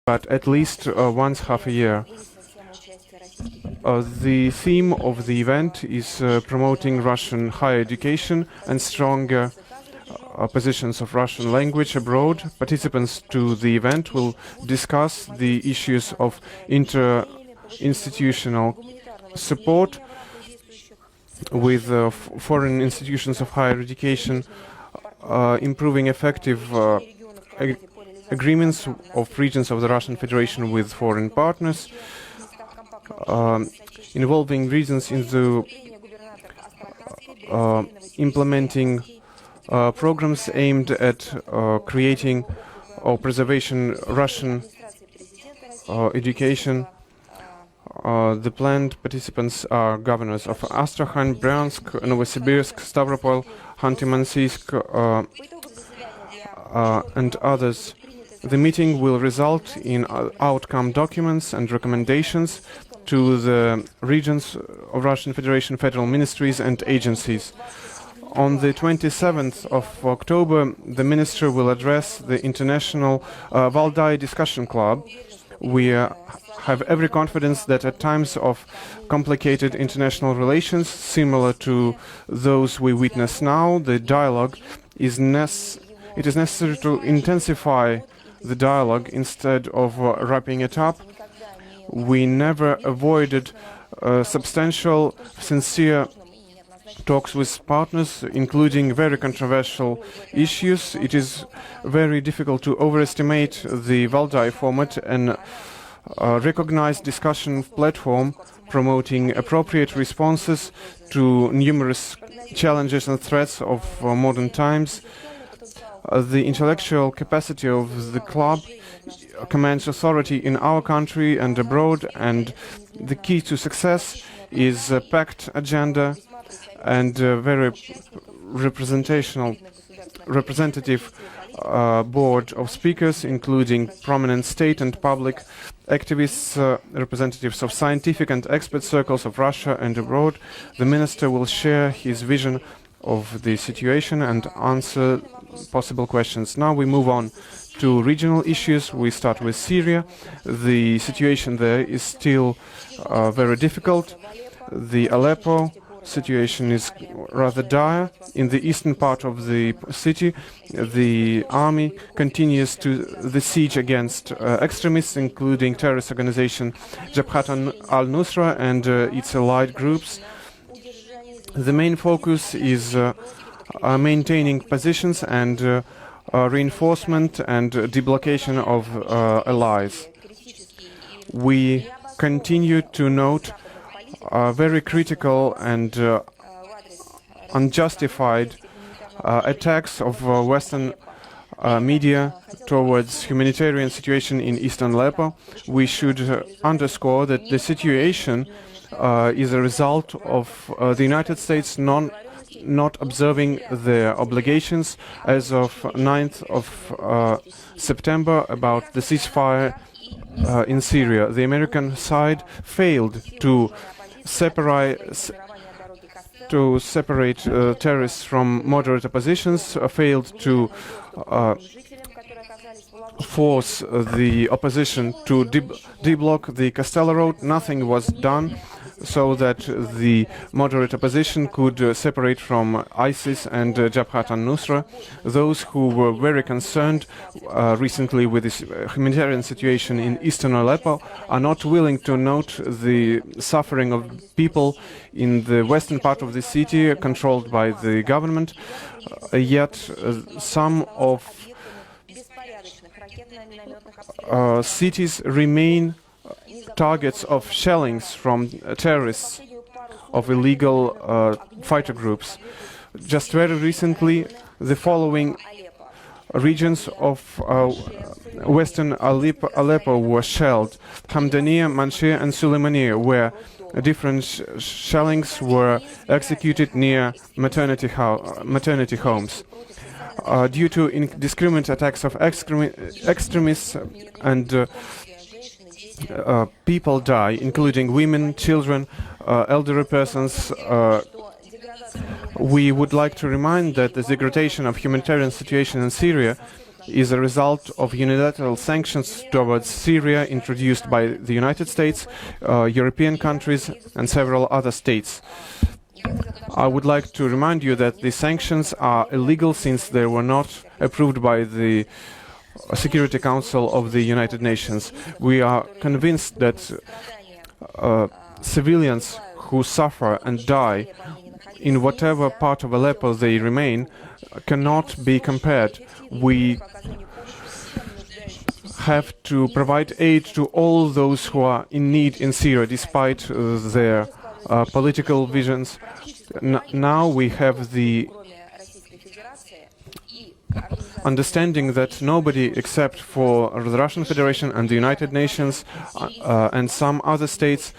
but at least once half a year. The theme of the event is promoting Russian higher education and stronger positions of Russian language abroad. Participants to the event will discuss the issues of inter-institutional support with foreign institutions of higher education, improving effective agreements of regions of the Russian Federation with foreign partners, involving regions into implementing programs aimed at creating or preservation Russian education. The planned participants are governors of Astrakhan, Bryansk, Novosibirsk, Stavropol, Khanty-Mansiysk, and others. The meeting will result in outcome documents and recommendations to the regions of Russian Federation, federal ministries and agencies. On the 27th of October, the minister will address the International Valdai Discussion Club. We have every confidence that at times of complicated international relations, similar to those we witness now, the dialogue is necessary to intensify the dialogue instead of wrapping it up. We never avoided substantial, sincere talks with partners, including very controversial issues. It is very difficult to overestimate the Valdai format and recognized discussion platform promoting appropriate responses to numerous challenges and threats of modern times. The intellectual capacity of the club commands authority in our country and abroad, and the key to success is a packed agenda and a very representative board of speakers, including prominent state and public activists, representatives of scientific and expert circles of Russia and abroad. The minister will share his vision of the situation and answer possible questions. Now we move on to regional issues. We start with Syria. The situation there is still very difficult. The Aleppo situation is rather dire. In the eastern part of the city, the army continues the siege against extremists, including terrorist organization Jabhat al-Nusra and its allied groups. The main focus is maintaining positions and reinforcement and deblockation of allies. We continue to note very critical and unjustified attacks of Western media towards humanitarian situation in eastern Aleppo. We should underscore that the situation is a result of the United States not observing their obligations as of 9th of September about the ceasefire in Syria. The American side failed to separate terrorists from moderate oppositions, failed to force the opposition to deblock the Castello Road. Nothing was done so that the moderate opposition could separate from ISIS and Jabhat al-Nusra. Those who were very concerned recently with this humanitarian situation in eastern Aleppo are not willing to note the suffering of people in the western part of the city controlled by the government. Yet some of cities remain targets of shellings from terrorists, of illegal fighter groups. Just very recently, the following regions of western Aleppo were shelled: Hamdaniya, Manshir and Suleymaniya, where different shellings were executed near maternity homes. Due to indiscriminate attacks of extremists and people die, including women, children, elderly persons. We would like to remind that the degradation of humanitarian situation in Syria is a result of unilateral sanctions towards Syria introduced by the United States, European countries and several other states. I would like to remind you that the sanctions are illegal since they were not approved by the Security Council of the United Nations. We are convinced that civilians who suffer and die in whatever part of Aleppo they remain cannot be compared. We have to provide aid to all those who are in need in Syria, despite their political visions. Now we have the understanding that nobody except for the Russian Federation and the United Nations and some other states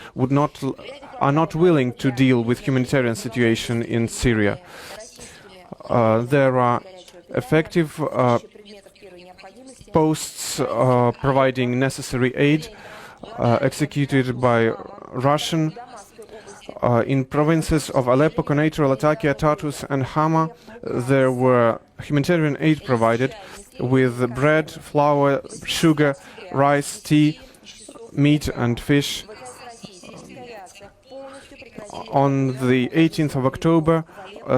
are not willing to deal with humanitarian situation in Syria. There are effective posts providing necessary aid executed by Russian in provinces of Aleppo, Konaitra, Latakia, Tartus and Hama. There were humanitarian aid provided with bread, flour, sugar, rice, tea, meat and fish. On the 18th of October,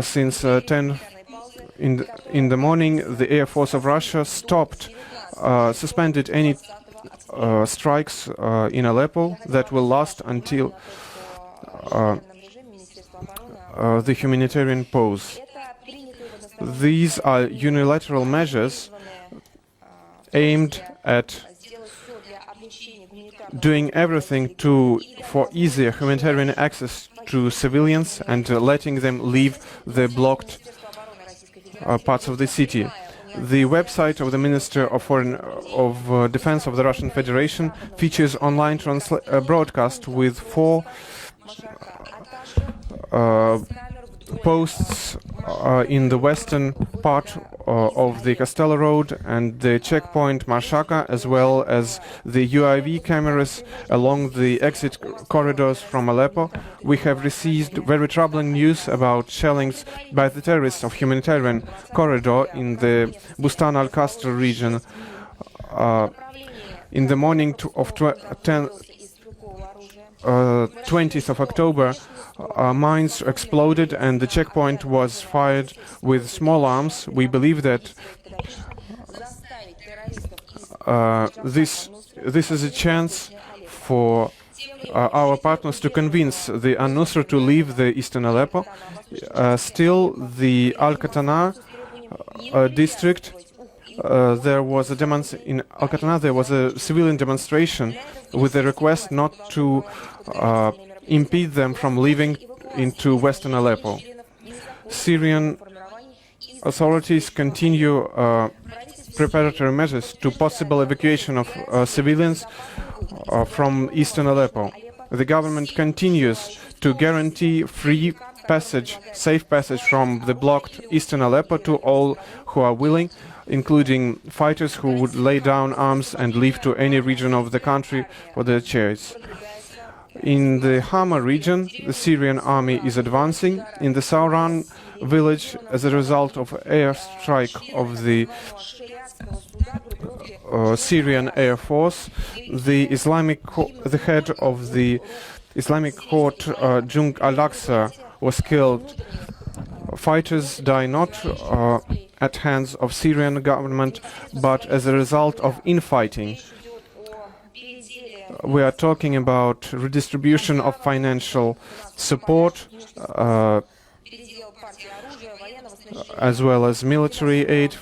since 10 in the morning, the Air Force of Russia suspended any strikes in Aleppo that will last until the humanitarian pause. These are unilateral measures aimed at doing everything for easier humanitarian access to civilians and letting them leave the blocked parts of the city. The website of the Minister of Defense of the Russian Federation features online broadcast with 4 posts in the western part of the Castello Road and the checkpoint Marshaka, as well as the UAV cameras along the exit corridors from Aleppo. We have received very troubling news about shellings by the terrorists of humanitarian corridor in the Bustan al-Qasr region. In the morning of 20th of October, mines exploded and the checkpoint was fired with small arms. We believe that this is a chance for our partners to convince the Al-Nusra to leave the eastern Aleppo. Still, the Al-Qatana district, there was in Al-Qatana there was a civilian demonstration with a request not to impede them from leaving into western Aleppo. Syrian authorities continue preparatory measures to possible evacuation of civilians from eastern Aleppo. The government continues to guarantee free passage, safe passage from the blocked eastern Aleppo to all who are willing, including fighters who would lay down arms and leave to any region of the country for their choice. In the Hama region, the Syrian army is advancing. In the Sauran village, as a result of airstrike of the Syrian Air Force, the head of the Islamic court, Jung al-Aqsa, was killed. Fighters die not at hands of Syrian government, but as a result of infighting. We are talking about redistribution of financial support, as well as military aid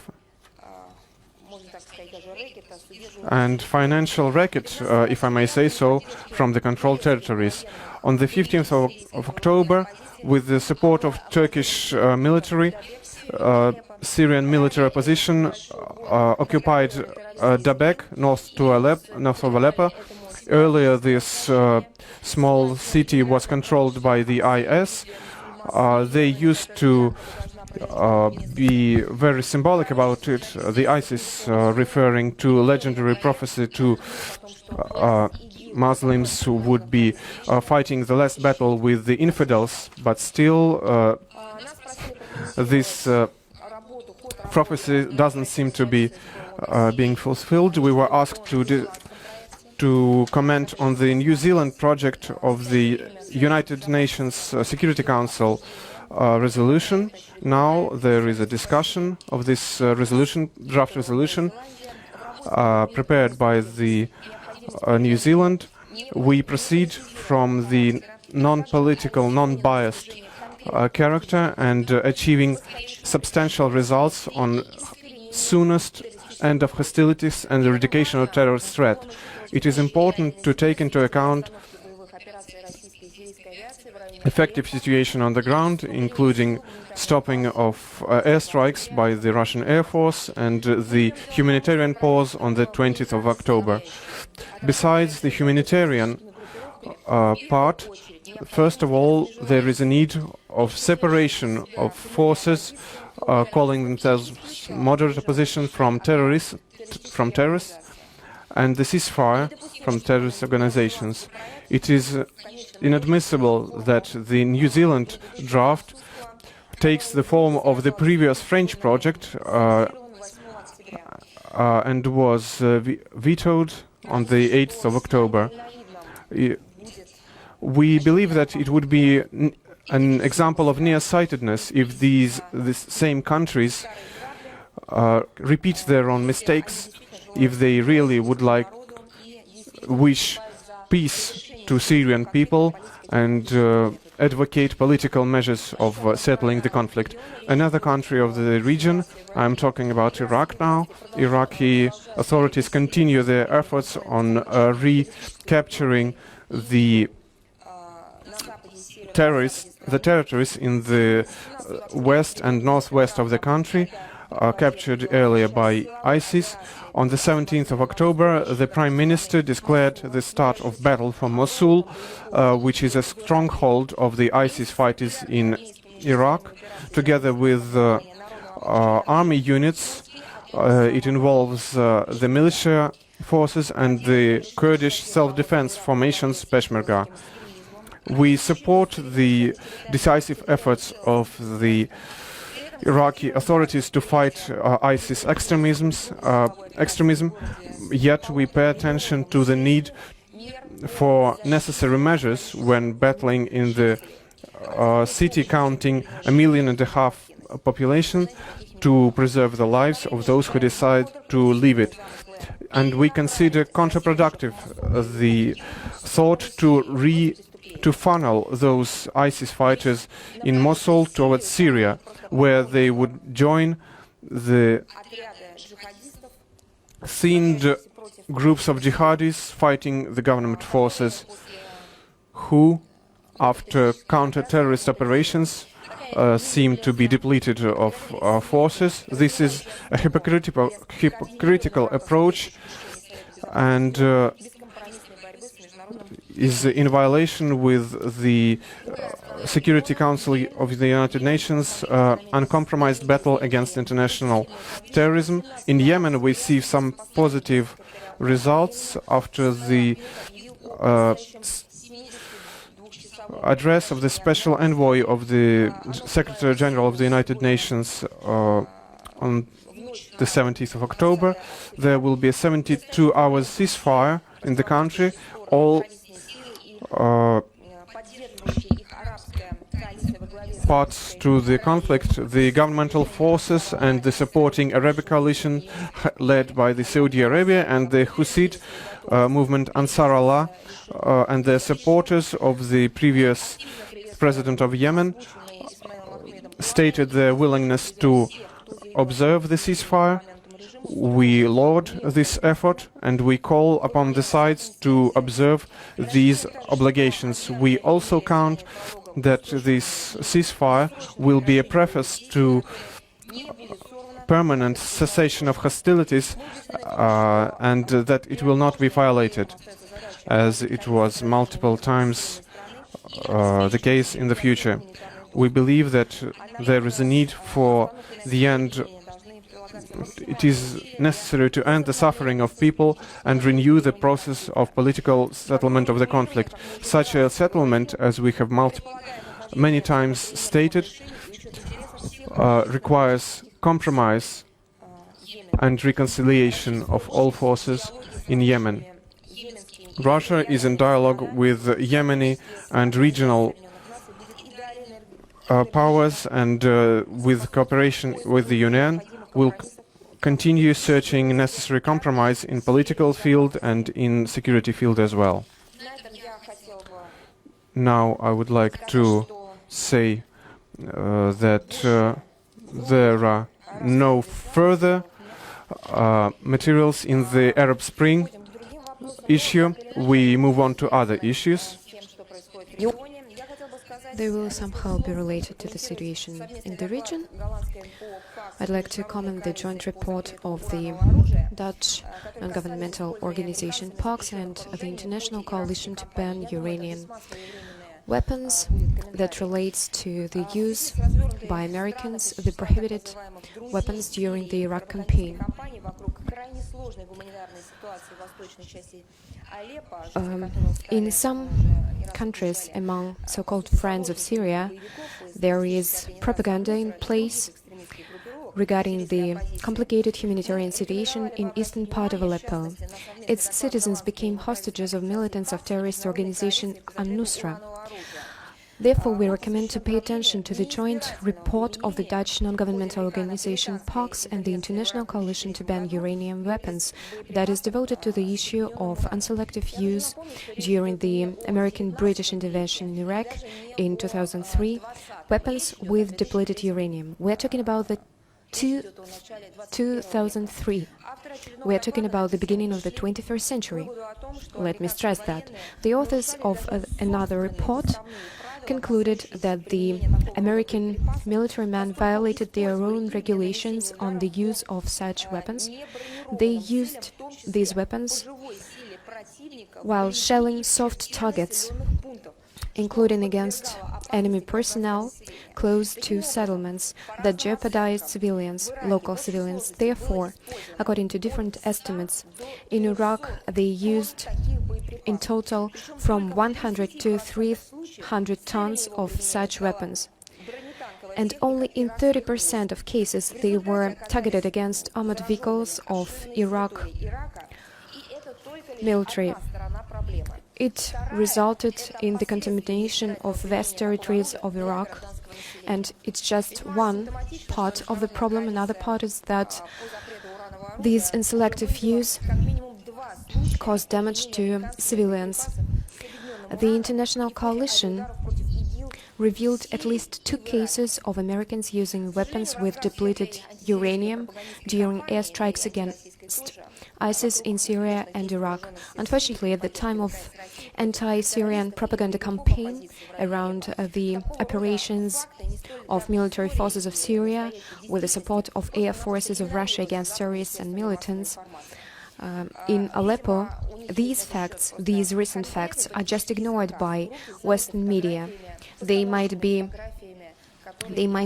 and financial racket, if I may say so, from the controlled territories. On the 15th of October, with the support of Turkish military, Syrian military opposition occupied Dabek, north of Aleppo. Earlier, this small city was controlled by the IS. They used to be very symbolic about it. The ISIS referring to legendary prophecy to Muslims who would be fighting the last battle with the infidels, but still this prophecy doesn't seem to be being fulfilled. We were asked to comment on the New Zealand project of the United Nations Security Council resolution. Now there is a discussion of this draft resolution prepared by the New Zealand. We proceed from the non-political, non-biased character and achieving substantial results on soonest end of hostilities and eradication of terrorist threat. It is important to take into account effective situation on the ground, including stopping of airstrikes by the Russian Air Force and the humanitarian pause on the 20th of October. Besides the humanitarian part, first of all, there is a need of separation of forces calling themselves moderate opposition from terrorists, and the ceasefire from terrorist organizations. It is inadmissible that the New Zealand draft takes the form of the previous French project and was vetoed on the 8th of October. We believe that it would be an example of nearsightedness if these same countries repeat their own mistakes, if they really would wish peace to Syrian people and advocate political measures of settling the conflict. Another country of the region, I'm talking about Iraq now. Iraqi authorities continue their efforts on recapturing the territories in the west and northwest of the country, captured earlier by ISIS. On the 17th of October, the Prime Minister declared the start of battle for Mosul, which is a stronghold of the ISIS fighters in Iraq. Together with army units, it involves the militia forces and the Kurdish self-defense formations Peshmerga. We support the decisive efforts of the Iraqi authorities to fight ISIS extremism, yet we pay attention to the need for necessary measures when battling in the city counting 1.5 million population to preserve the lives of those who decide to leave it. And we consider counterproductive the thought to funnel those ISIS fighters in Mosul towards Syria, where they would join the thinned groups of jihadis fighting the government forces, who, after counter-terrorist operations, seem to be depleted of forces. This is a hypocritical approach and is in violation with the Security Council of the United Nations uncompromised battle against international terrorism. In Yemen, we see some positive results after the address of the special envoy of the Secretary General of the United Nations on the 17th of October. There will be a 72-hour ceasefire in the country. All parts to the conflict, the governmental forces and the supporting Arabic coalition led by the Saudi Arabia and the Hussite movement Ansar Allah and their supporters of the previous president of Yemen stated their willingness to observe the ceasefire. We laud this effort and we call upon the sides to observe these obligations. We also count that this ceasefire will be a preface to permanent cessation of hostilities and that it will not be violated, as it was multiple times the case in the future. We believe that there is a need for the end. It is necessary to end the suffering of people and renew the process of political settlement of the conflict. Such a settlement, as we have many times stated, requires compromise and reconciliation of all forces in Yemen. Russia is in dialogue with Yemeni and regional powers, and with cooperation with the UN will continue searching necessary compromise in political field and in security field as well. Now I would like to say that there are no further materials in the Arab Spring issue. We move on to other issues. They will somehow be related to the situation in the region. I'd like to comment the joint report of the Dutch non-governmental organization PAX and the International Coalition to Ban Uranium Weapons that relates to the use by Americans of the prohibited weapons during the Iraq campaign. In some countries among so-called friends of Syria, there is propaganda in place regarding the complicated humanitarian situation in eastern part of Aleppo. Its citizens became hostages of militants of terrorist organization Al-Nusra. Therefore, we recommend to pay attention to the joint report of the Dutch non-governmental organization PAX and the International Coalition to Ban Uranium Weapons that is devoted to the issue of unselective use during the American-British intervention in Iraq in 2003, weapons with depleted uranium. We're talking about the 2003. We are talking about the beginning of the 21st century. Let me stress that. The authors of another report concluded that the American military men violated their own regulations on the use of such weapons. They used these weapons while shelling soft targets, including against enemy personnel close to settlements that jeopardized civilians, local civilians. Therefore, according to different estimates, in Iraq they used in total from 100 to 300 tons of such weapons. And only in 30% of cases they were targeted against armored vehicles of Iraq military. It resulted in the contamination of vast territories of Iraq, and it's just one part of the problem. Another part is that these unselective use caused damage to civilians. The international coalition revealed at least 2 cases of Americans using weapons with depleted uranium during airstrikes against ISIS in Syria and Iraq. Unfortunately, at the time of anti-Syrian propaganda campaign around the operations of military forces of Syria with the support of air forces of Russia against terrorists and militants in Aleppo, these recent facts, are just ignored by Western media. They might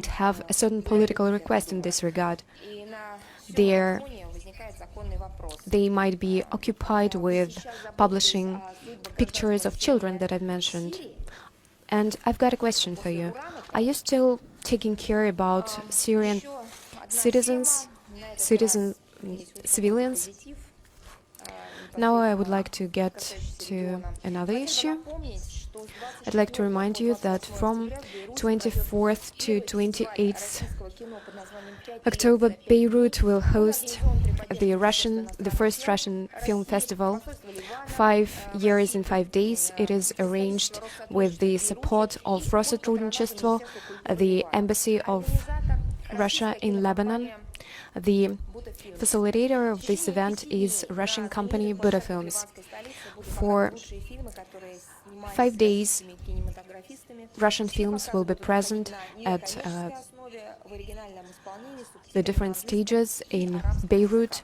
have a certain political request in this regard. They might be occupied with publishing pictures of children that I've mentioned. And I've got a question for you. Are you still taking care about Syrian civilians? Now I would like to get to another issue. I'd like to remind you that from 24th to 28th October, Beirut will host the first Russian film festival. 5 years and 5 days. It is arranged with the support of Россотрудничество, the Embassy of Russia in Lebanon. The facilitator of this event is Russian company Buddha Films. For 5 days, Russian films will be present at the different stages in Beirut.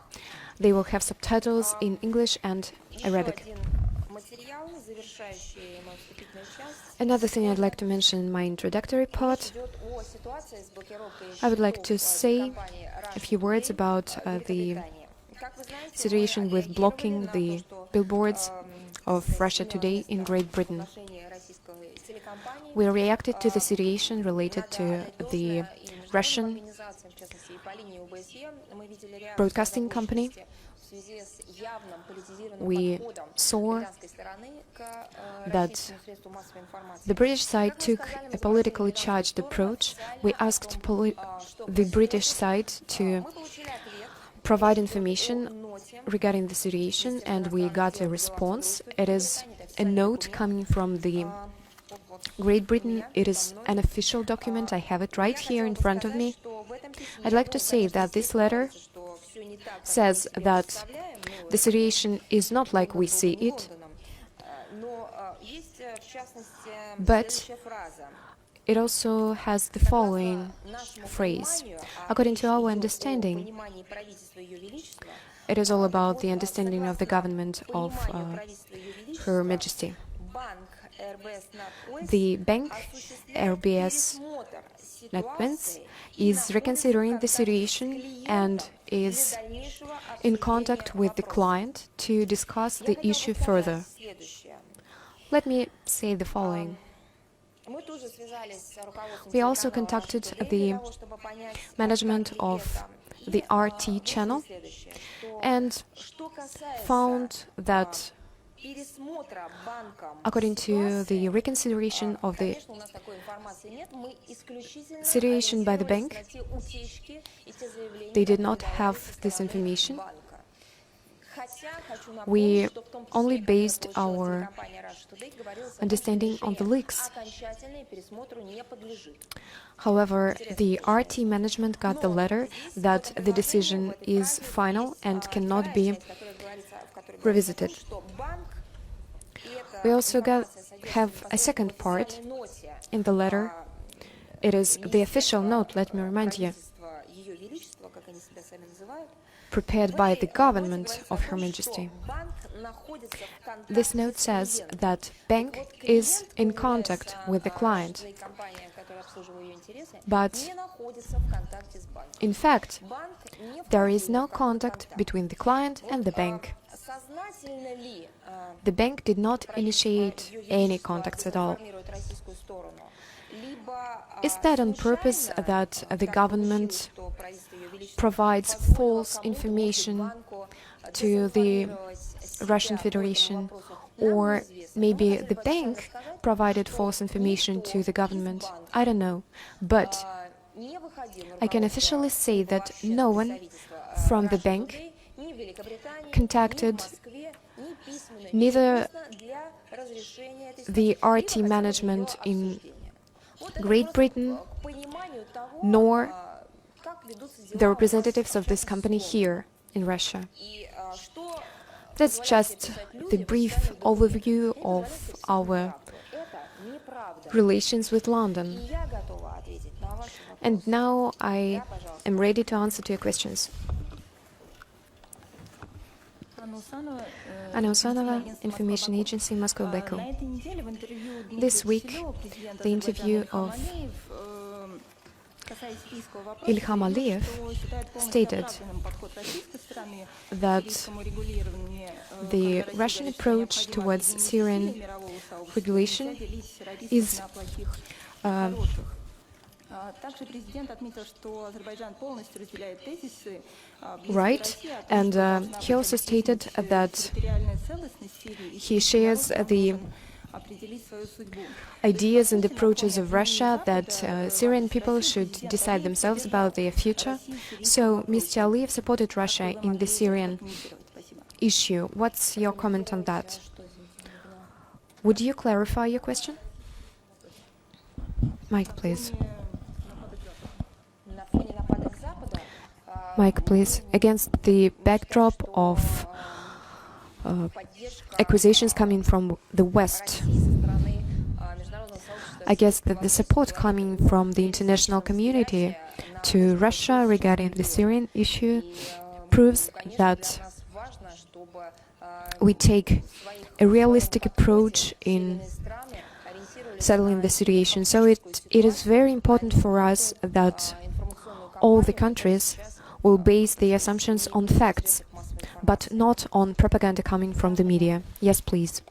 They will have subtitles in English and Arabic. Another thing I'd like to mention in my introductory part, I would like to say a few words about the situation with blocking the billboards of Russia Today in Great Britain. We reacted to the situation related to the Russian broadcasting company, we saw that the British side took a politically charged approach. We asked the British side to provide information regarding the situation, and we got a response. It is a note coming from the Great Britain. It is an official document. I have it right here in front of me. I'd like to say that this letter says that the situation is not like we see it, but it also has the following phrase. According to our understanding, it is all about the understanding of the government of Her Majesty. The bank, RBS NetBank, is reconsidering the situation and is in contact with the client to discuss the issue further. Let me say the following. We also contacted the management of the RT channel and found that according to the reconsideration of the situation by the bank, they did not have this information. We only based our understanding on the leaks. However, the RT management got the letter that the decision is final and cannot be revisited. We also have a second part in the letter. It is the official note, let me remind you, prepared by the government of Her Majesty. This note says that bank is in contact with the client, but in fact, there is no contact between the client and the bank. The bank did not initiate any contacts at all. Is that on purpose that the government provides false information to the Russian Federation, or maybe the bank provided false information to the government? I don't know, but I can officially say that no one from the bank contacted neither the RT management in Great Britain nor the representatives of this company here in Russia. That's just the brief overview of our relations with London. And now I am ready to answer to your questions. Anna Usanova, Information Agency, Moscow, Baku. This week, the interview of Ilham Aliyev stated that the Russian approach towards Syrian regulation is right, and he also stated that he shares the ideas and approaches of Russia that Syrian people should decide themselves about their future. So Mr. Aliyev supported Russia in the Syrian issue. What's your comment on that? Would you clarify your question? Mike, please. Mike, please. Against the backdrop of accusations coming from the West, I guess that the support coming from the international community to Russia regarding the Syrian issue proves that we take a realistic approach in settling the situation. So it is very important for us that all the countries will base their assumptions on facts, but not on propaganda coming from the media. Yes, please.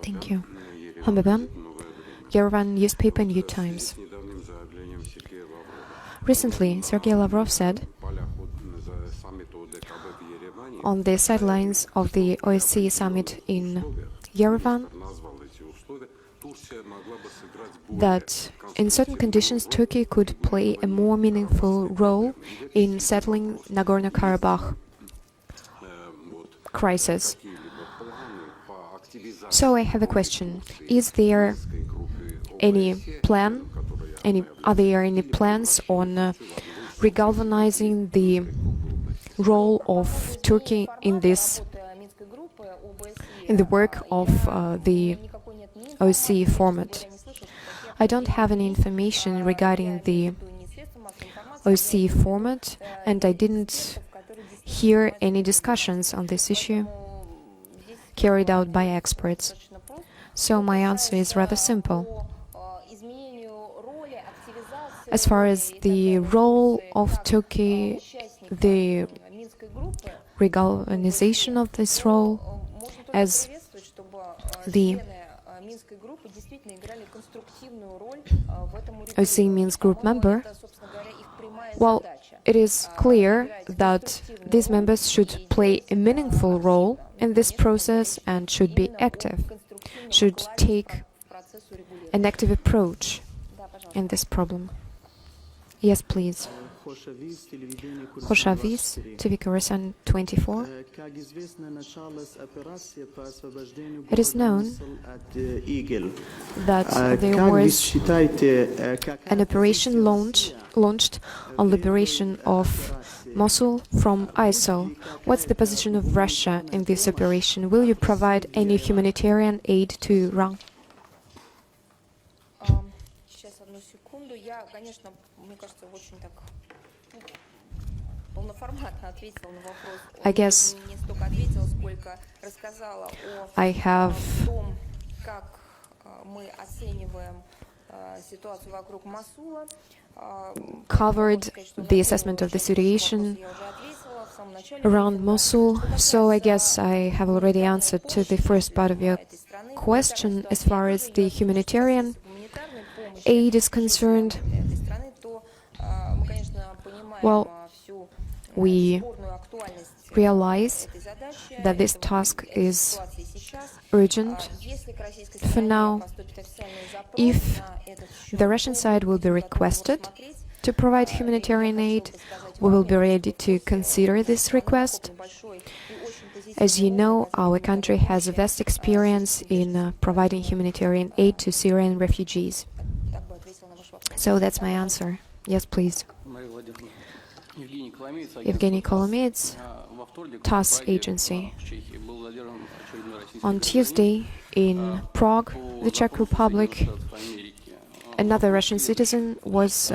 Thank you. Hambaban, Yerevan newspaper, New Times. Recently, Sergei Lavrov said on the sidelines of the OSCE summit in Yerevan that in certain conditions Turkey could play a more meaningful role in settling Nagorno-Karabakh crisis. So I have a question. Is there any plan, are there any plans on regalvanizing the role of Turkey in the work of the OSCE format? I don't have any information regarding the OSCE format, and I didn't hear any discussions on this issue carried out by experts. So my answer is rather simple. As far as the role of Turkey, the regalvanization of this role as the OSCE Minsk group member, well, it is clear that these members should play a meaningful role in this process and should be active, should take an active approach in this problem. Yes, please. Khoshavis, TV Khorasan 24. It is known that there was an operation launched on liberation of Mosul from ISIL. What's the position of Russia in this operation? Will you provide any humanitarian aid to Iran? I guess I have covered the assessment of the situation around Mosul, so I guess I have already answered to the first part of your question. As far as the humanitarian aid is concerned, well, we realize that this task is urgent for now. If the Russian side will be requested to provide humanitarian aid, we will be ready to consider this request. As you know, our country has a vast experience in providing humanitarian aid to Syrian refugees. So that's my answer. Yes, please. Evgeny Kolomeets, TASS agency. On Tuesday in Prague, the Czech Republic, another Russian citizen was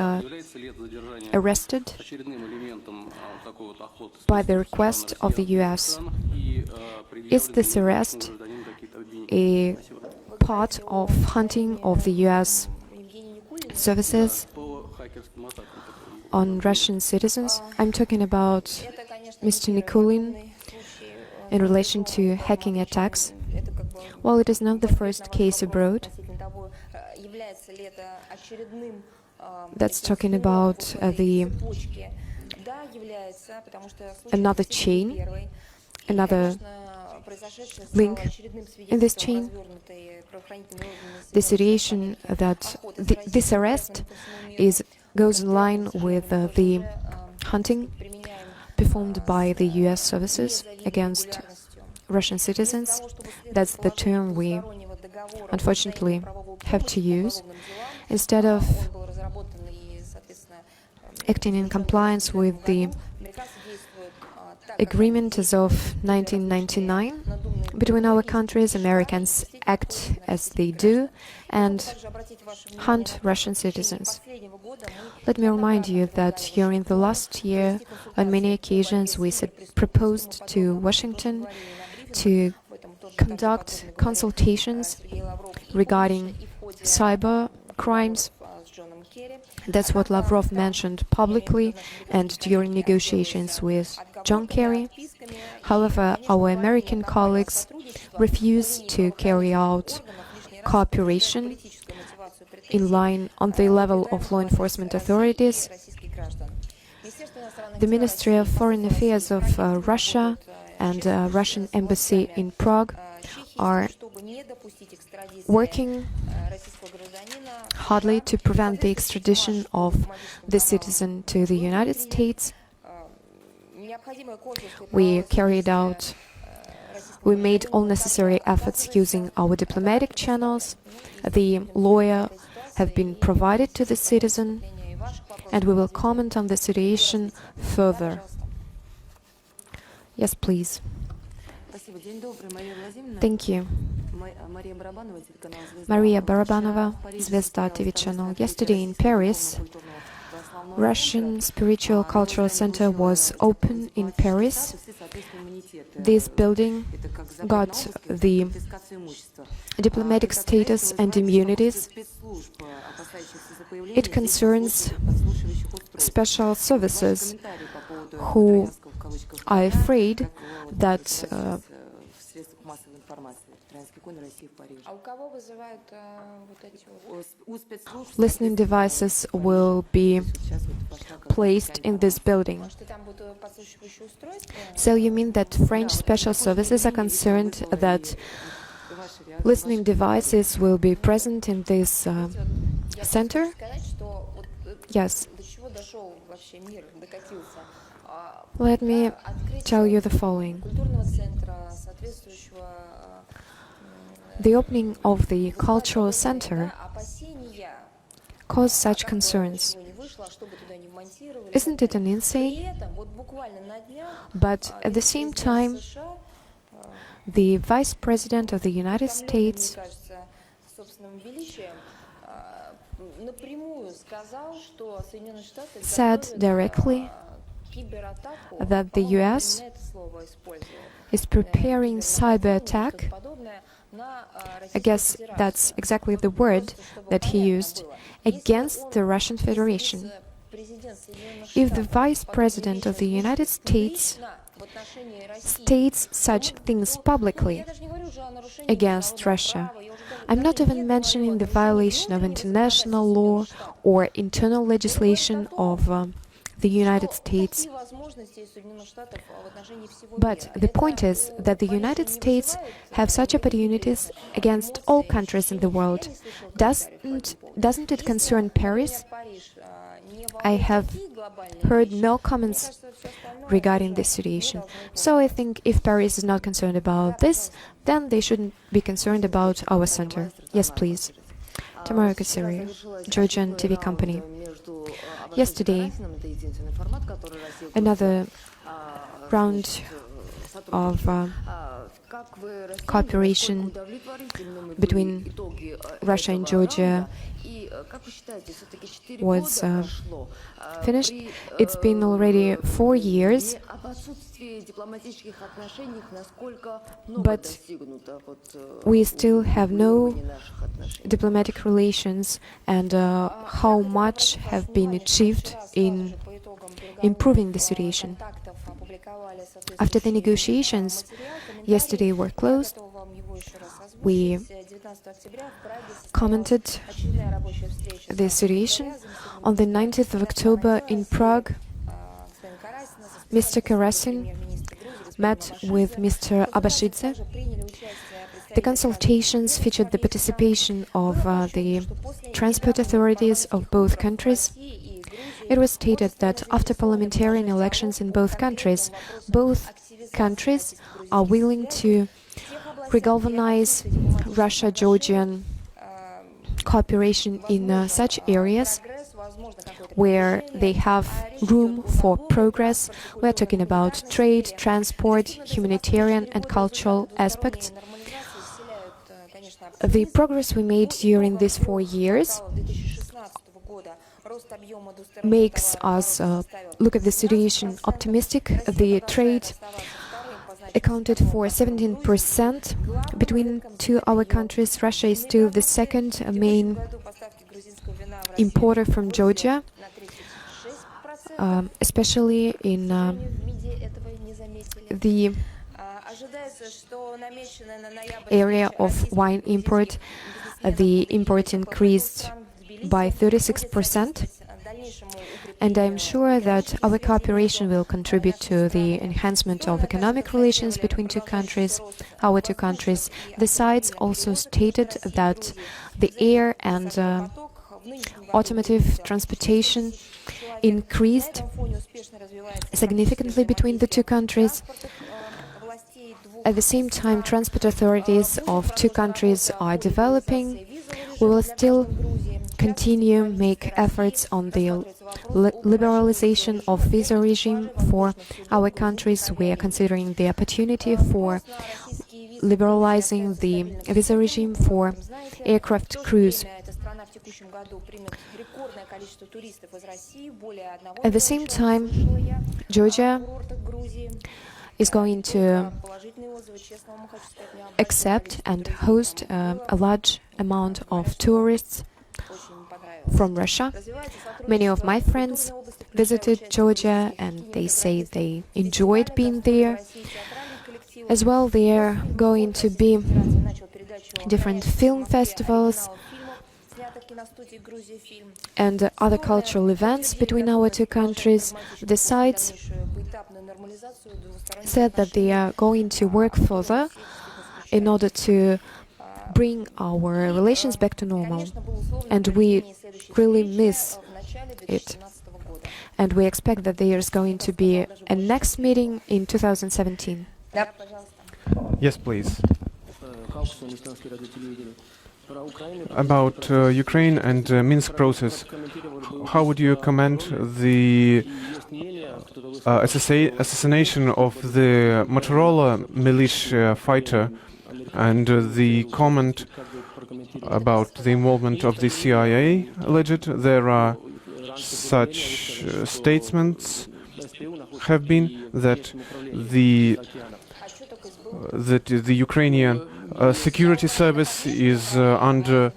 arrested by the request of the US. Is this arrest a part of hunting of the US services on Russian citizens? I'm talking about Mr. Nikulin in relation to hacking attacks. Well, it is not the first case abroad. That's talking about another chain, another link in this chain. The situation that this arrest goes in line with the hunting performed by the US services against Russian citizens. That's the term we unfortunately have to use. Instead of acting in compliance with the agreement as of 1999 between our countries, Americans act as they do and hunt Russian citizens. Let me remind you that during the last year, on many occasions, we proposed to Washington to conduct consultations regarding cyber crimes. That's what Lavrov mentioned publicly and during negotiations with John Kerry. However, our American colleagues refused to carry out cooperation in line on the level of law enforcement authorities The Ministry of Foreign Affairs of Russia and Russian Embassy in Prague are working hardly to prevent the extradition of the citizen to the United States. We made all necessary efforts using our diplomatic channels. The lawyer have been provided to the citizen, and we will comment on the situation further. Yes, please. Thank you. Maria Barabanova, Zvezda TV channel. Yesterday in Paris, Russian Spiritual Cultural Center was open in Paris. This building got the diplomatic status and immunities. It concerns special services who are afraid that listening devices will be placed in this building. So you mean that French special services are concerned that listening devices will be present in this center? Yes. Let me tell you the following. The opening of the cultural center caused such concerns. Isn't it an insane? But at the same time, the Vice President of the United States said directly that the US is preparing cyber attack. I guess that's exactly the word that he used, against the Russian Federation. If the Vice President of the United States states such things publicly against Russia, I'm not even mentioning the violation of international law or internal legislation of the United States. But the point is that the United States have such opportunities against all countries in the world. Doesn't it concern Paris? I have heard no comments regarding this situation. So I think if Paris is not concerned about this, then they shouldn't be concerned about our center. Yes, please. Tamara Kassiri, Georgian TV company. Yesterday, another round of cooperation between Russia and Georgia was finished. It's been already 4 years, but we still have no diplomatic relations, and how much have been achieved in improving the situation. After the negotiations yesterday were closed, we commented the situation. On the 19th of October in Prague, Mr. Karasin met with Mr. Abashidze. The consultations featured the participation of the transport authorities of both countries. It was stated that after parliamentarian elections in both countries are willing to regalvanize Russia-Georgian cooperation in such areas where they have room for progress. We are talking about trade, transport, humanitarian and cultural aspects. The progress we made during these 4 years makes us look at the situation optimistic. The trade accounted for 17% between our countries. Russia is still the second main importer from Georgia, especially in the area of wine import. The import increased by 36%, And I am sure that our cooperation will contribute to the enhancement of economic relations between our two countries. The sides also stated that the air and automotive transportation increased significantly between the two countries. At the same time, transport authorities of two countries are developing. We will still continue make efforts on the liberalization of visa regime for our countries. We are considering the opportunity for liberalizing the visa regime for aircraft crews. At the same time, Georgia is going to accept and host a large amount of tourists from Russia. Many of my friends visited Georgia and they say they enjoyed being there. As well, there are going to be different film festivals and other cultural events between our two countries. The sides said that they are going to work further in order to bring our relations back to normal. And we really miss it. And we expect that there is going to be a next meeting in 2017. Yes, please. About Ukraine and Minsk process, how would you comment the assassination of the Motorola militia fighter and the comment about the involvement of the CIA alleged? There are such statements have been that the Ukrainian security service is under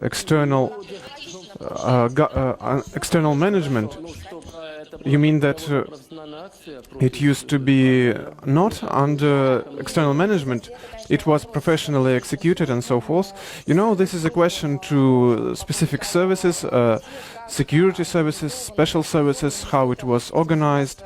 external management. You mean that it used to be not under external management? It was professionally executed and so forth. You know, this is a question to specific services, security services, special services, how it was organized.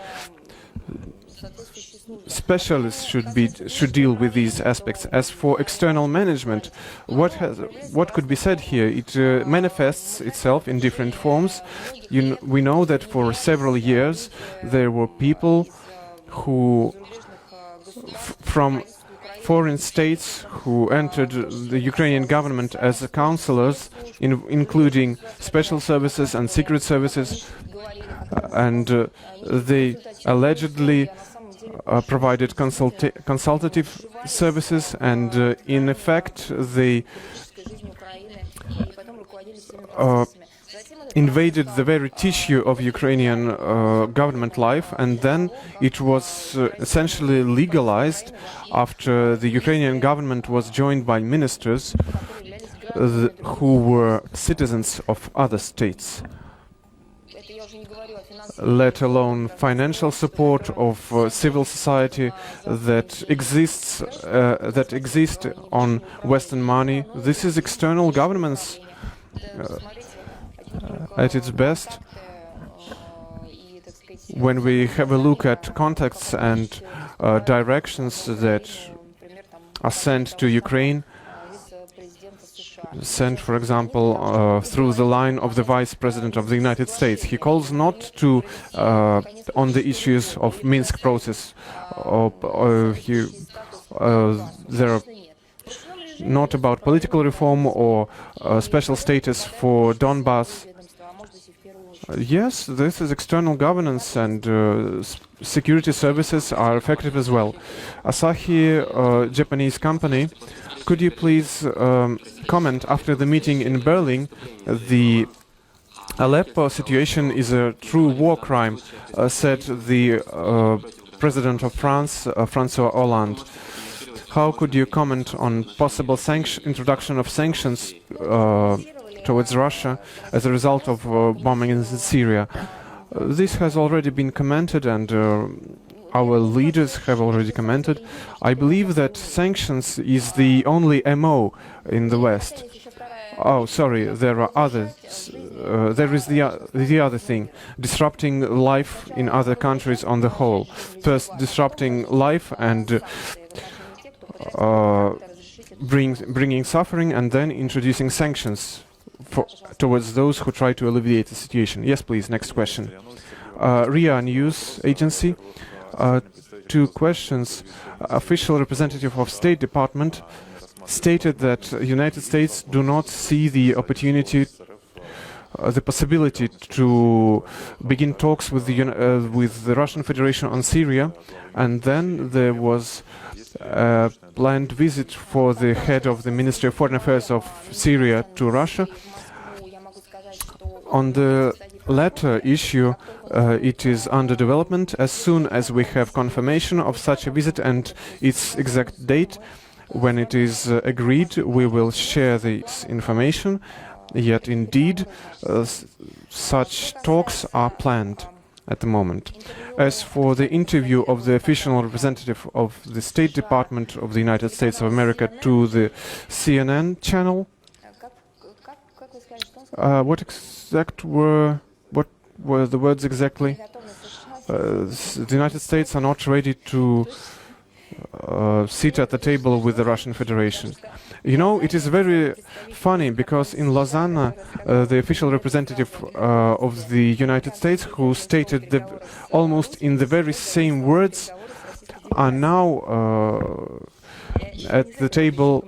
Specialists should deal with these aspects. As for external management, what could be said here? It manifests itself in different forms. We know that for several years there were people who from foreign states who entered the Ukrainian government as counselors, including special services and secret services, and they allegedly provided consultative services, and in effect they invaded the very tissue of Ukrainian government life, and then it was essentially legalized after the Ukrainian government was joined by ministers who were citizens of other states. Let alone financial support of civil society that exists on Western money. This is external governments at its best. When we have a look at contacts and directions that are sent to Ukraine, sent, for example, through the line of the Vice President of the United States. He calls not to on the issues of Minsk process. There are not about political reform or special status for Donbass. Yes, this is external governance, and security services are effective as well. Asahi, Japanese company, could you please comment after the meeting in Berlin? The Aleppo situation is a true war crime, said the President of France, François Hollande. How could you comment on possible introduction of sanctions towards Russia as a result of bombing in Syria? This has already been commented, and our leaders have already commented. I believe that sanctions is the only MO in the West. Oh, sorry, there are others. There is the other thing, disrupting life in other countries on the whole. First, disrupting life and bringing suffering, and then introducing sanctions towards those who try to alleviate the situation. Yes, please, next question. RIA News Agency. Two questions. Official representative of State Department stated that United States do not see the opportunity, the possibility to begin talks with the Russian Federation on Syria, and then there was a planned visit for the head of the Ministry of Foreign Affairs of Syria to Russia. On the latter issue, it is under development. As soon as we have confirmation of such a visit and its exact date, when it is agreed, we will share this information. Yet indeed, such talks are planned at the moment. As for the interview of the official representative of the State Department of the United States of America to the CNN channel, what were the words exactly? The United States are not ready to sit at the table with the Russian Federation. You know, it is very funny because in Lausanne, the official representative of the United States, who stated almost in the very same words, are now at the table,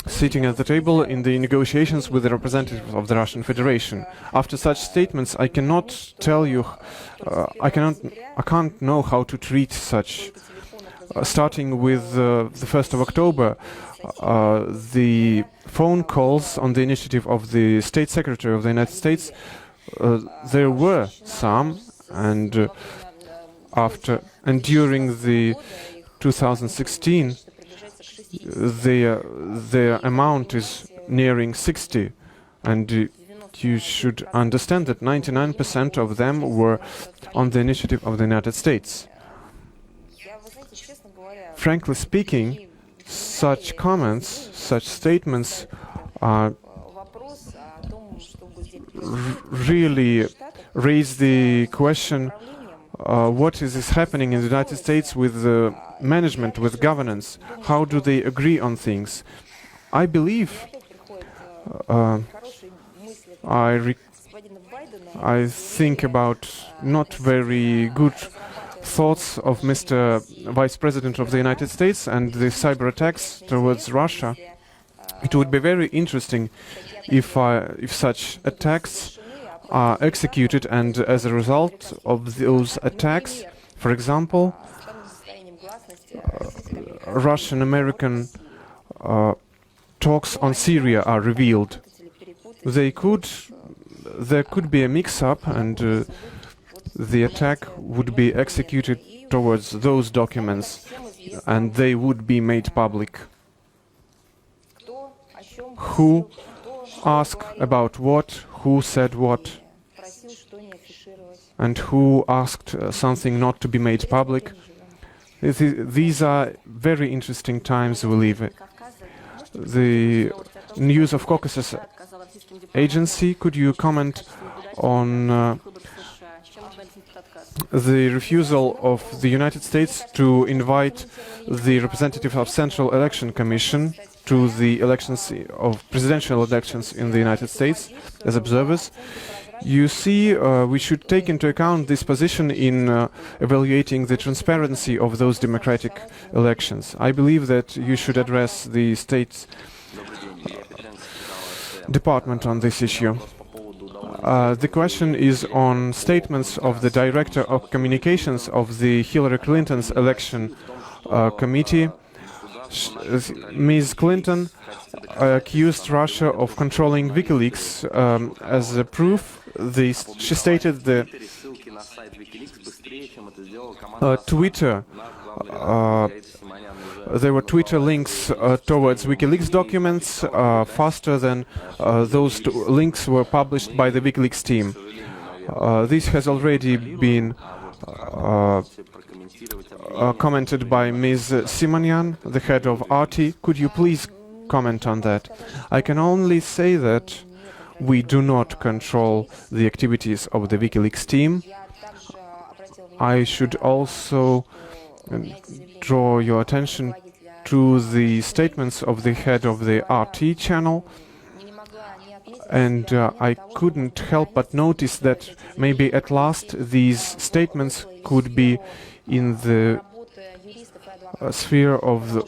sitting at the table in the negotiations with the representative of the Russian Federation. After such statements, I cannot tell you, I can't know how to treat such. Starting with the 1st of October, the phone calls on the initiative of the State Secretary of the United States, there were some, and during the 2016, their amount is nearing 60, and you should understand that 99% of them were on the initiative of the United States. Frankly speaking, such comments, such statements really raise the question, what is happening in the United States with the management, with governance? How do they agree on things? I believe, I think about not very good thoughts of Mr. Vice President of the United States and the cyber attacks towards Russia. It would be very interesting if such attacks are executed, and as a result of those attacks, for example, Russian-American talks on Syria are revealed. There could be a mix-up, and the attack would be executed towards those documents, and they would be made public. Who asked about what, who said what, and who asked something not to be made public. These are very interesting times we live in. The News of Caucasus Agency, could you comment on the refusal of the United States to invite the representative of Central Election Commission to the elections of presidential elections in the United States as observers? You see, we should take into account this position in evaluating the transparency of those democratic elections. I believe that you should address the State Department on this issue. The question is on statements of the Director of Communications of the Hillary Clinton's election committee. Ms. Clinton accused Russia of controlling WikiLeaks. As a proof, she stated the Twitter. There were Twitter links towards WikiLeaks documents faster than those links were published by the WikiLeaks team. This has already been commented by Ms. Simonyan, the head of RT. Could you please comment on that. I can only say that we do not control the activities of the WikiLeaks team. I should also draw your attention to the statements of the head of the RT channel, and I couldn't help but notice that maybe at last these statements could be in the sphere of the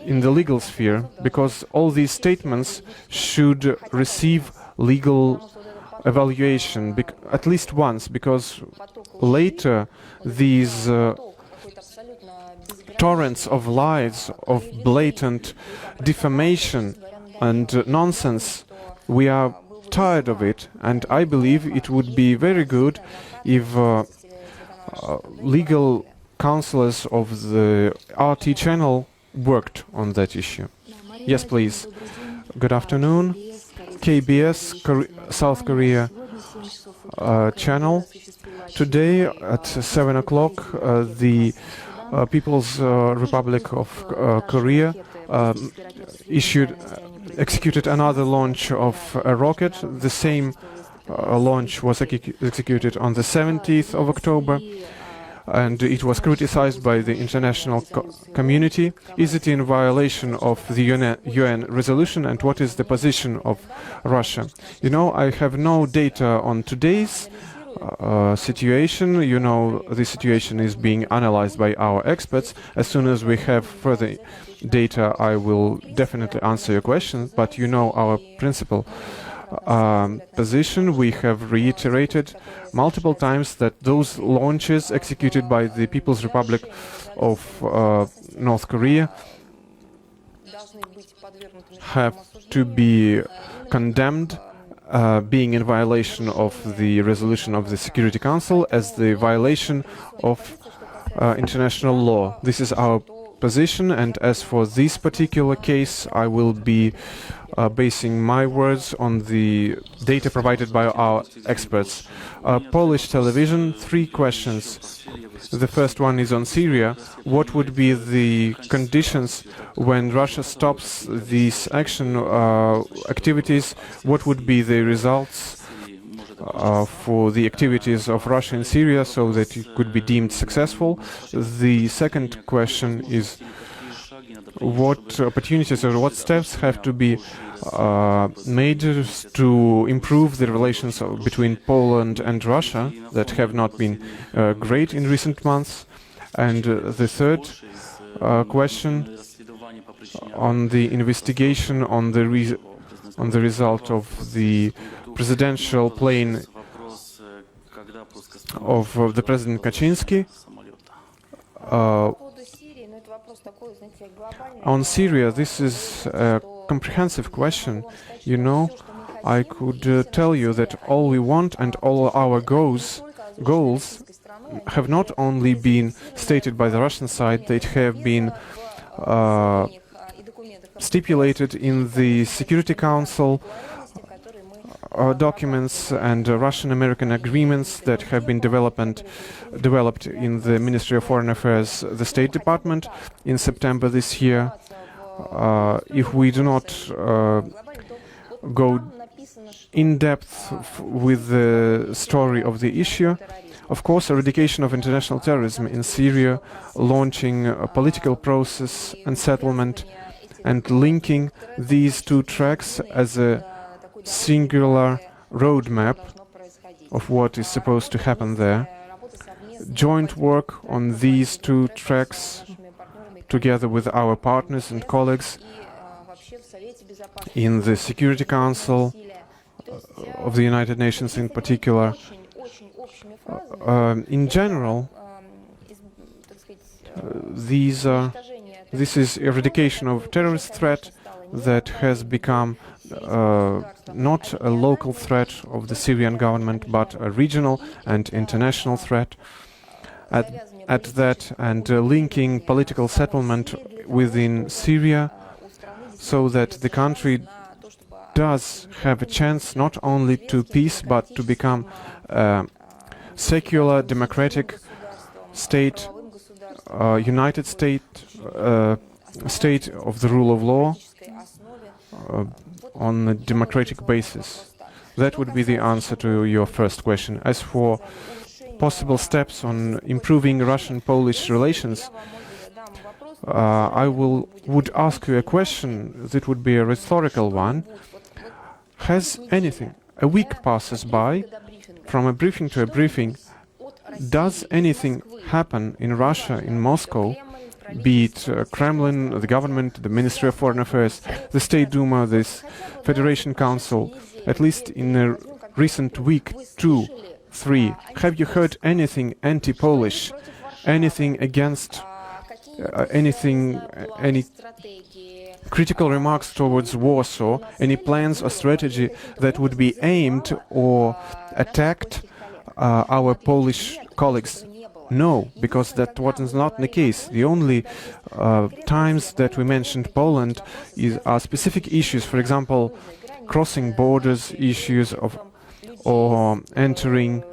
in the legal sphere, because all these statements should receive legal evaluation at least once, because later these torrents of lies, of blatant defamation and nonsense, we are tired of it, and I believe it would be very good if legal counselors of the RT channel worked on that issue. Yes, please. Good afternoon. KBS South Korea channel. Today at 7 o'clock, the People's Republic of Korea executed another launch of a rocket. The same launch was executed on the 17th of October, and it was criticized by the international community. Is it in violation of the UN resolution, and what is the position of Russia? You know, I have no data on today's situation. You know, the situation is being analyzed by our experts. As soon as we have further data, I will definitely answer your questions, but you know our principal position. We have reiterated multiple times that those launches executed by the People's Republic of North Korea have to be condemned, being in violation of the resolution of the Security Council, as the violation of international law. This is our position, and as for this particular case, I will be basing my words on the data provided by our experts. Polish television, 3 questions. The first one is on Syria. What would be the conditions when Russia stops these activities? What would be the results for the activities of Russia in Syria so that it could be deemed successful? The second question is what opportunities or what steps have to be made to improve the relations between Poland and Russia that have not been great in recent months? And the third question on the investigation on the result of the presidential plane of the President Kaczynski. On Syria, this is a comprehensive question. You know, I could tell you that all we want and all our goals have not only been stated by the Russian side, they have been stipulated in the Security Council documents and Russian-American agreements that have been developed in the Ministry of Foreign Affairs, the State Department, in September this year. If we do not go in depth with the story of the issue, of course, eradication of international terrorism in Syria, launching a political process and settlement, and linking these 2 tracks as a singular roadmap of what is supposed to happen there. Joint work on these 2 tracks together with our partners and colleagues in the Security Council of the United Nations in particular. In general, this is eradication of terrorist threat that has become not a local threat of the Syrian government, but a regional and international threat. At that, and linking political settlement within Syria, so that the country does have a chance not only to peace, but to become a secular, democratic state, united state, state of the rule of law, on a democratic basis. That would be the answer to your first question. As for possible steps on improving Russian-Polish relations, I would ask you a question that would be a rhetorical one. Has anything, a week passes by, from a briefing to a briefing, does anything happen in Russia, in Moscow, be it Kremlin, the government, the Ministry of Foreign Affairs, the State Duma, this Federation Council, at least in a recent week, 2, 3, have you heard anything anti-Polish, anything against, any critical remarks towards Warsaw, any plans or strategy that would be aimed or attacked our Polish colleagues? No, because that was not the case. The only times that we mentioned Poland are specific issues, for example, crossing borders issues or entering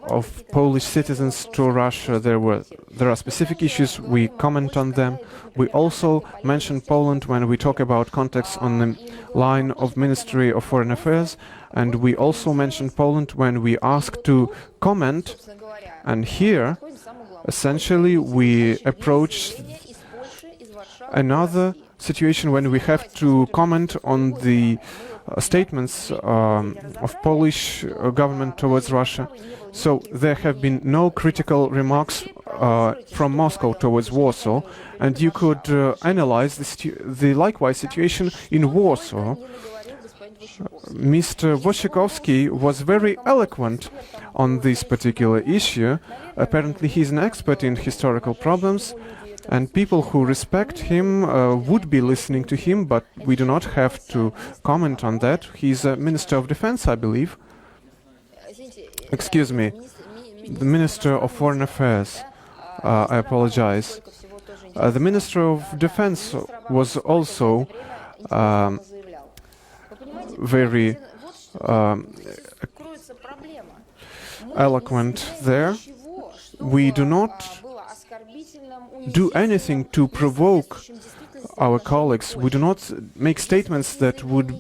of Polish citizens to Russia. There are specific issues, we comment on them. We also mention Poland when we talk about contacts on the line of Ministry of Foreign Affairs, and we also mention Poland when we ask to comment, and here essentially we approach another situation when we have to comment on the statements of Polish government towards Russia. So there have been no critical remarks from Moscow towards Warsaw, and you could analyze the likewise situation in Warsaw. Mr. Wojciechowski was very eloquent on this particular issue. Apparently he's an expert in historical problems, and people who respect him would be listening to him, but we do not have to comment on that. He's a Minister of Defense, I believe. Excuse me, the Minister of Foreign Affairs. I apologize. The Minister of Defense was also very eloquent there. We do not do anything to provoke our colleagues. We do not make statements that would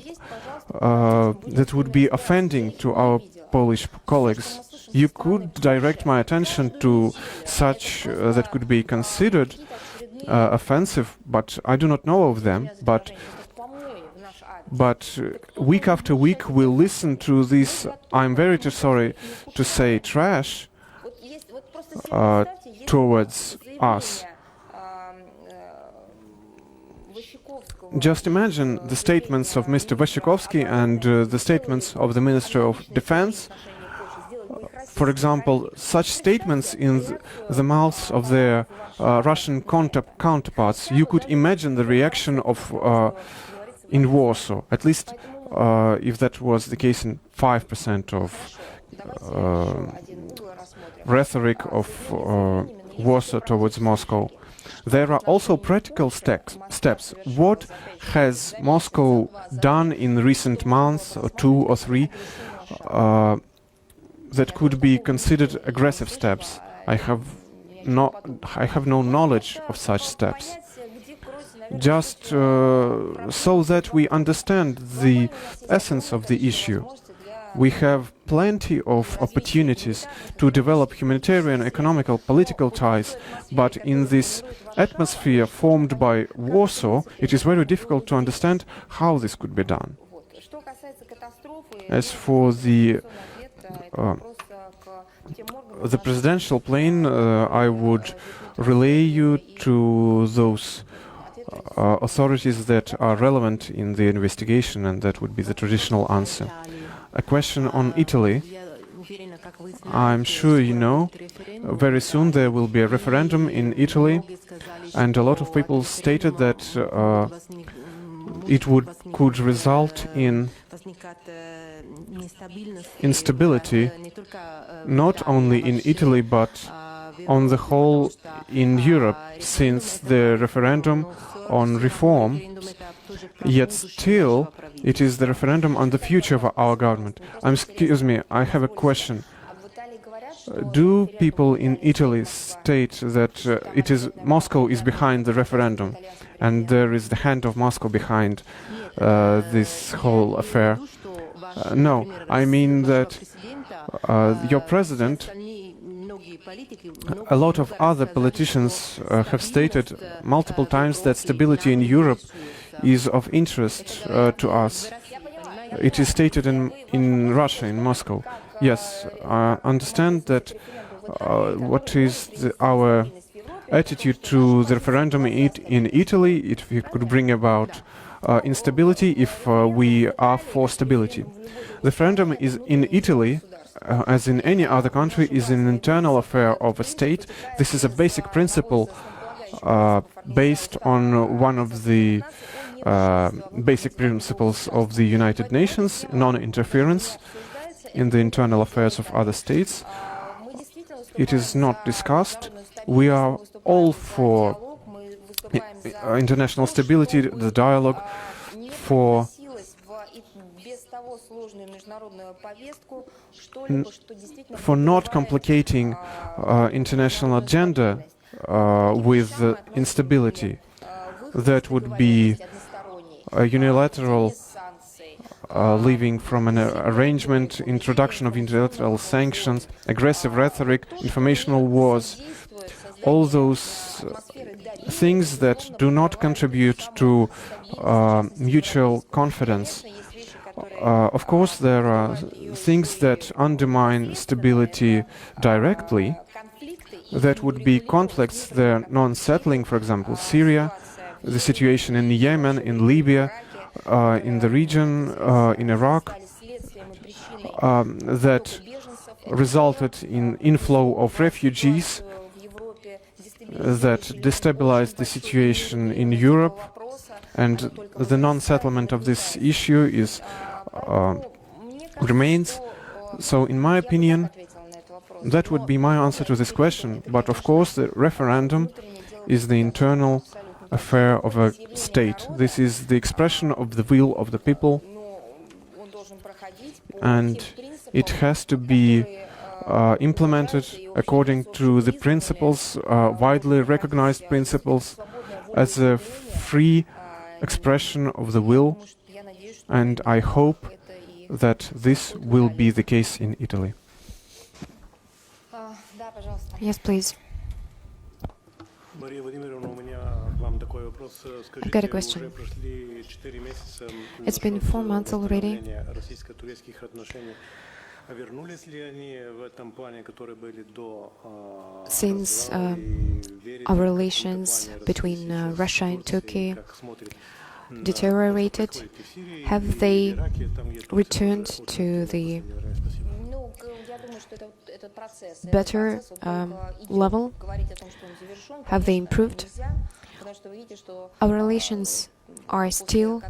be offending to our Polish colleagues. You could direct my attention to such that could be considered offensive, but I do not know of them. But week after week we'll listen to this, I'm very sorry to say, trash towards us. Just imagine the statements of Mr. Wojciechowski and the statements of the Minister of Defense. For example, such statements in the mouths of their Russian counterparts, you could imagine the reaction of in Warsaw, at least if that was the case in 5% of rhetoric of Warsaw towards Moscow. There are also practical steps. What has Moscow done in recent months, or 2 or 3, that could be considered aggressive steps? I have no knowledge of such steps. Just so that we understand the essence of the issue. We have plenty of opportunities to develop humanitarian, economical, political ties, but in this atmosphere formed by Warsaw, it is very difficult to understand how this could be done. As for the presidential plane, I would relay you to those authorities that are relevant in the investigation, and that would be the traditional answer. A question on Italy. I'm sure you know, very soon there will be a referendum in Italy, and a lot of people stated that it could result in instability, not only in Italy but on the whole in Europe, since the referendum on reform, yet still it is the referendum on the future of our government. Excuse me, I have a question. Do people in Italy state that Moscow is behind the referendum? and there is the hand of Moscow behind this whole affair. No, I mean that your president, a lot of other politicians have stated multiple times that stability in Europe is of interest to us. It is stated in Russia, in Moscow. Yes, I understand that what is our attitude to the referendum in Italy, if it could bring about instability, if we are for stability. The referendum is in Italy, as in any other country, is an internal affair of a state. This is a basic principle based on one of the basic principles of the United Nations, non-interference in the internal affairs of other states. It is not discussed. We are all for international stability, the dialogue, for not complicating international agenda with instability. That would be a unilateral leaving from an arrangement, introduction of unilateral sanctions, aggressive rhetoric, informational wars, all those things that do not contribute to mutual confidence. Of course, there are things that undermine stability directly. That would be conflicts that are non-settling, for example, Syria, the situation in Yemen, in Libya, in the region, in Iraq, that resulted in inflow of refugees, that destabilized the situation in Europe, and the non-settlement of this issue is remains. So, in my opinion, that would be my answer to this question. But of course, the referendum is the internal affair of a state. This is the expression of the will of the people, and it has to be implemented according to the principles, widely recognized principles, as a free expression of the will, and I hope that this will be the case in Italy. Yes, please. I've got a question. It's been 4 months already since our relations between Russia and Turkey deteriorated. Have they returned to the better level? Have they improved? Our relations are still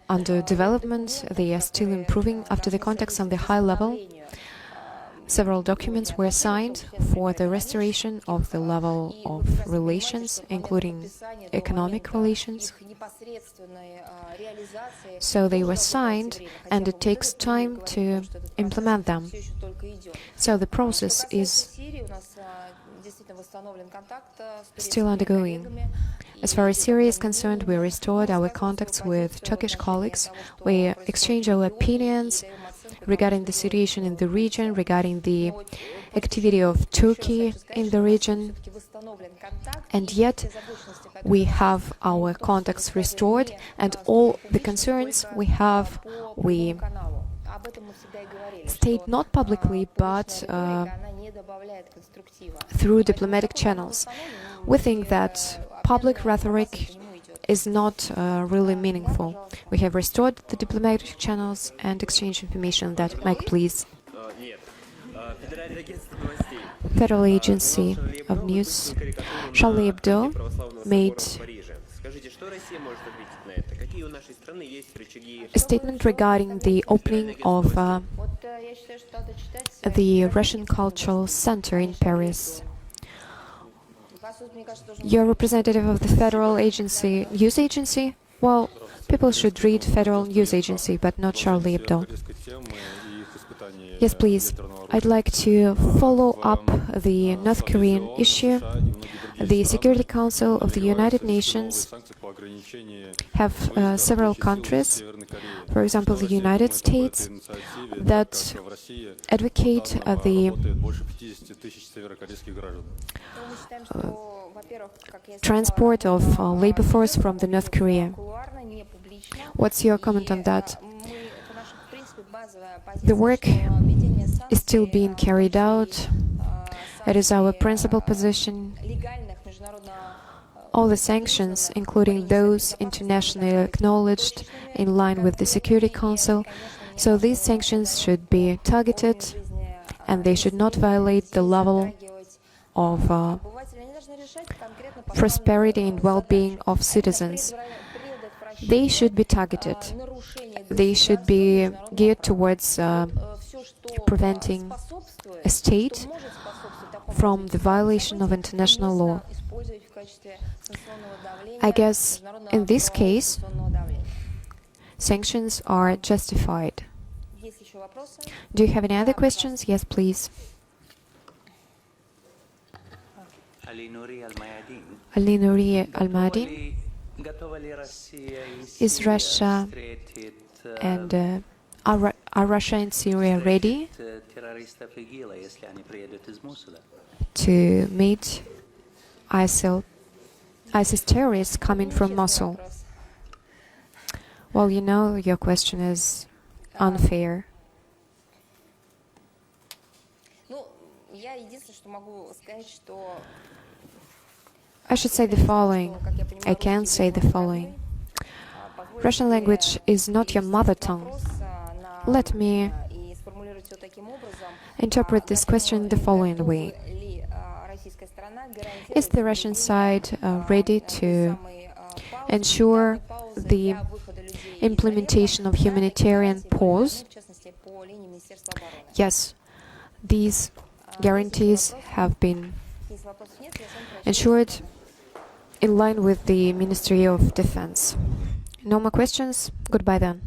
under development. They are still improving after the contacts on the high level. Several documents were signed for the restoration of the level of relations, including economic relations. So they were signed, and it takes time to implement them. So the process is still undergoing. As far as Syria is concerned, we restored our contacts with Turkish colleagues. We exchanged our opinions regarding the situation in the region, regarding the activity of Turkey in the region. And yet, we have our contacts restored, and all the concerns we have, we state not publicly, but through diplomatic channels. We think that public rhetoric is not really meaningful. We have restored the diplomatic channels and exchanged information on that. Mike, please. Federal Agency of News, Charlie Hebdo, made a statement regarding the opening of the Russian Cultural Center in Paris. You're representative of the Federal Agency, News Agency? Well, people should read Federal News Agency, but not Charlie Hebdo. Yes, please. I'd like to follow up the North Korean issue The Security Council of the United Nations have several countries, for example, the United States, that advocate the transport of labor force from the North Korea. What's your comment on that? The work is still being carried out. It is our principal position. All the sanctions, including those internationally acknowledged in line with the Security Council, so these sanctions should be targeted and they should not violate the level of prosperity and well-being of citizens. They should be targeted. They should be geared towards preventing a state from the violation of international law. I guess in this case, sanctions are justified. Do you have any other questions? Yes, please. Ali Nouri Al-Mahdi. Is Russia and are Russia and Syria ready to meet ISIS terrorists coming from Mosul? Well, you know, your question is unfair. I should say the following. I can say the following. Russian language is not your mother tongue. Let me interpret this question the following way. Is the Russian side ready to ensure the implementation of humanitarian pause? Yes, these guarantees have been ensured in line with the Ministry of Defense. No more questions? Goodbye then.